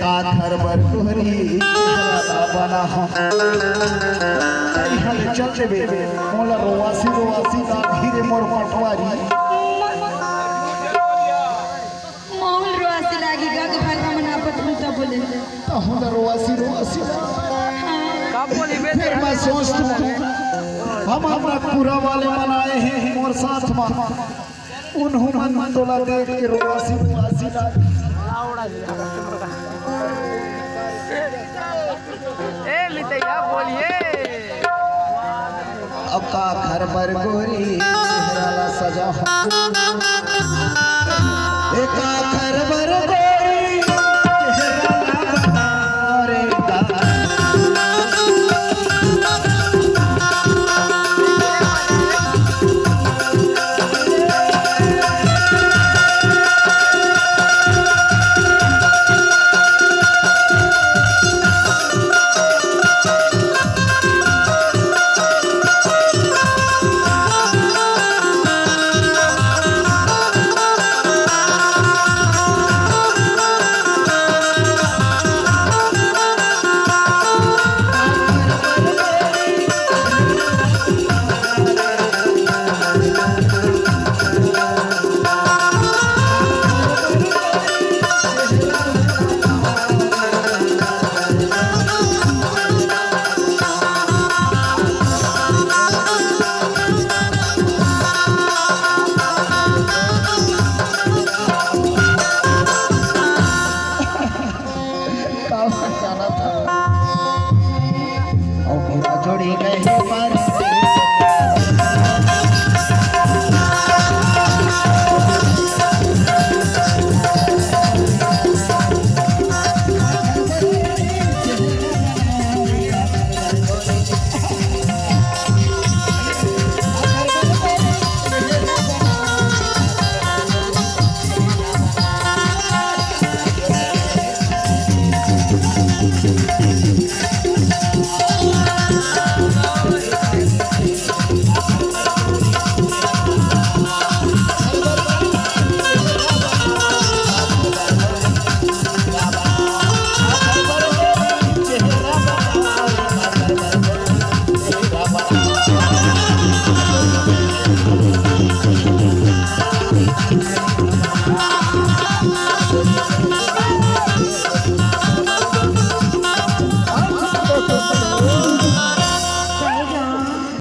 का घर बर तोहरी बना चल देबे मोला रोवासी रोवासी ना धीरे मोर पटवारी मोहन रोवासी लागी गा के भाई हमन आपत उल्टा बोले तो हम रोवासी रोवासी का बोली बे फिर मैं सोचता हम अपना पूरा वाले मनाए हैं मोर साथ में उन्होंने मन तोला देख के रोवासी रोवासी ना ए मितैया बोलिए अब का घर बर गोरी चेहरा ला सजा एक